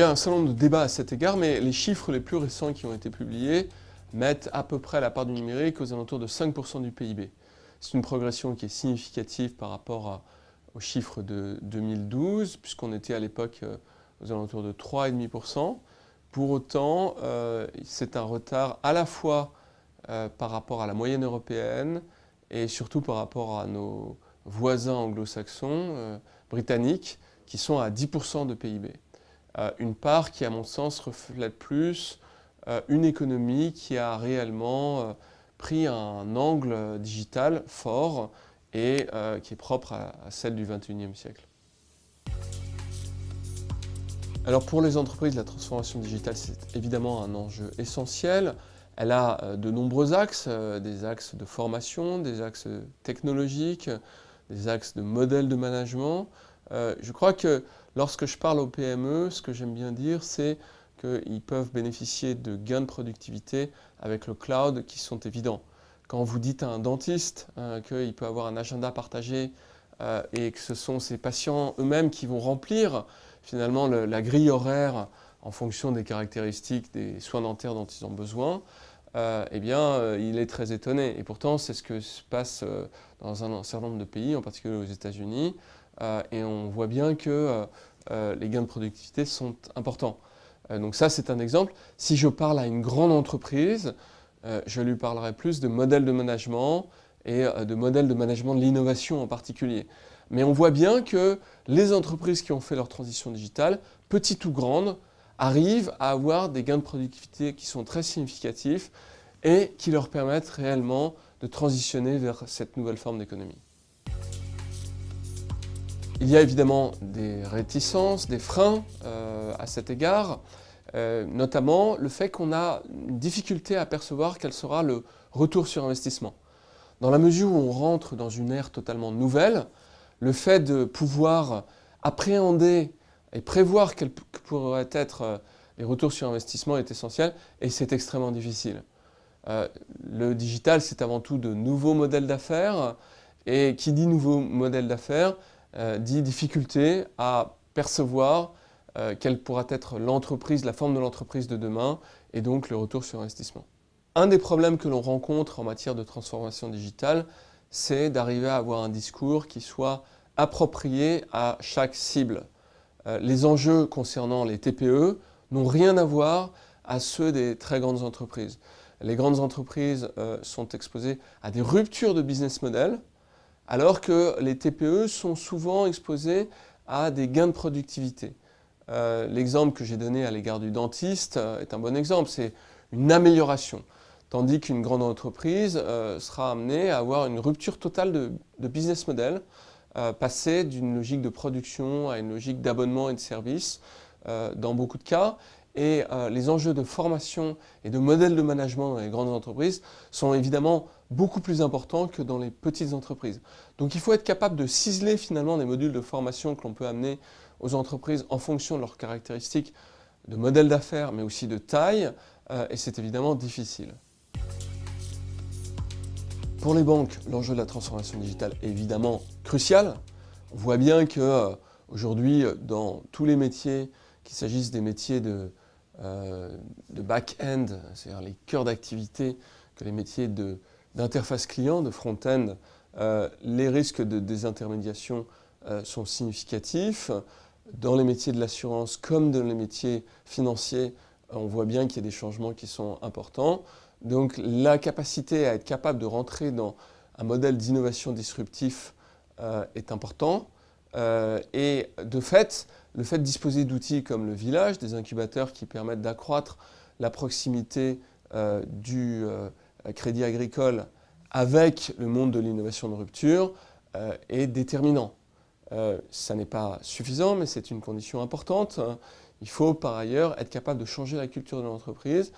y a un certain nombre de débats à cet égard, mais les chiffres les plus récents qui ont été publiés mettent à peu près la part du numérique aux alentours de 5% du PIB. C'est une progression qui est significative par rapport aux chiffres de 2012, puisqu'on était à l'époque aux alentours de 3,5%. Pour autant, c'est un retard à la fois par rapport à la moyenne européenne et surtout par rapport à nos voisins anglo-saxons, britanniques, qui sont à 10% de PIB. Une part qui, à mon sens, reflète plus une économie qui a réellement pris un angle digital fort et qui est propre à celle du XXIe siècle. Alors pour les entreprises, la transformation digitale, c'est évidemment un enjeu essentiel. Elle a de nombreux axes, des axes de formation, des axes technologiques, des axes de modèles de management. Je crois que lorsque je parle aux PME, ce que j'aime bien dire, c'est qu'ils peuvent bénéficier de gains de productivité avec le cloud qui sont évidents. Quand vous dites à un dentiste qu'il peut avoir un agenda partagé et que ce sont ses patients eux-mêmes qui vont remplir finalement la grille horaire en fonction des caractéristiques des soins dentaires dont ils ont besoin, eh bien, il est très étonné. Et pourtant, c'est ce que se passe dans un certain nombre de pays, en particulier aux États-Unis, et on voit bien que les gains de productivité sont importants. Donc ça, c'est un exemple. Si je parle à une grande entreprise, je lui parlerai plus de modèles de management et de modèles de management de l'innovation en particulier. Mais on voit bien que les entreprises qui ont fait leur transition digitale, petites ou grandes, arrivent à avoir des gains de productivité qui sont très significatifs et qui leur permettent réellement de transitionner vers cette nouvelle forme d'économie. Il y a évidemment des réticences, des freins à cet égard, notamment le fait qu'on a une difficulté à percevoir quel sera le retour sur investissement. Dans la mesure où on rentre dans une ère totalement nouvelle, le fait de pouvoir appréhender et prévoir quels pourraient être les retours sur investissement est essentiel et c'est extrêmement difficile. Le digital, c'est avant tout de nouveaux modèles d'affaires et qui dit nouveaux modèles d'affaires dit difficulté à percevoir quelle pourra être l'entreprise, la forme de l'entreprise de demain et donc le retour sur investissement. Un des problèmes que l'on rencontre en matière de transformation digitale, c'est d'arriver à avoir un discours qui soit approprié à chaque cible. Les enjeux concernant les TPE n'ont rien à voir à ceux des très grandes entreprises. Les grandes entreprises sont exposées à des ruptures de business model, alors que les TPE sont souvent exposées à des gains de productivité. L'exemple que j'ai donné à l'égard du dentiste est un bon exemple, c'est une amélioration. Tandis qu'une grande entreprise sera amenée à avoir une rupture totale de business model, passer d'une logique de production à une logique d'abonnement et de service dans beaucoup de cas. Et les enjeux de formation et de modèle de management dans les grandes entreprises sont évidemment beaucoup plus importants que dans les petites entreprises. Donc il faut être capable de ciseler finalement des modules de formation que l'on peut amener aux entreprises en fonction de leurs caractéristiques de modèle d'affaires mais aussi de taille et c'est évidemment difficile. Pour les banques, l'enjeu de la transformation digitale est évidemment crucial. On voit bien qu'aujourd'hui, dans tous les métiers, qu'il s'agisse des métiers de back-end, c'est-à-dire les cœurs d'activité, que les métiers d'interface client, de front-end, les risques de désintermédiation sont significatifs. Dans les métiers de l'assurance comme dans les métiers financiers, on voit bien qu'il y a des changements qui sont importants. Donc la capacité à être capable de rentrer dans un modèle d'innovation disruptif est important. Et de fait, le fait de disposer d'outils comme le village, des incubateurs qui permettent d'accroître la proximité du crédit agricole avec le monde de l'innovation de rupture est déterminant. Ça n'est pas suffisant, mais c'est une condition importante. Il faut par ailleurs être capable de changer la culture de l'entreprise,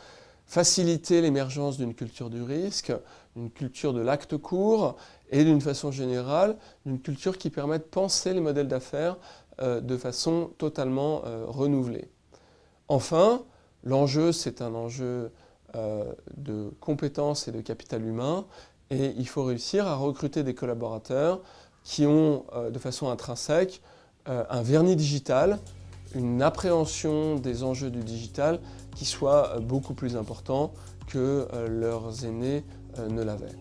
faciliter l'émergence d'une culture du risque, d'une culture de l'acte court et d'une façon générale, d'une culture qui permet de penser les modèles d'affaires de façon totalement renouvelée. Enfin, l'enjeu, c'est un enjeu de compétences et de capital humain et il faut réussir à recruter des collaborateurs qui ont de façon intrinsèque un vernis digital une appréhension des enjeux du digital qui soit beaucoup plus important que leurs aînés ne l'avaient.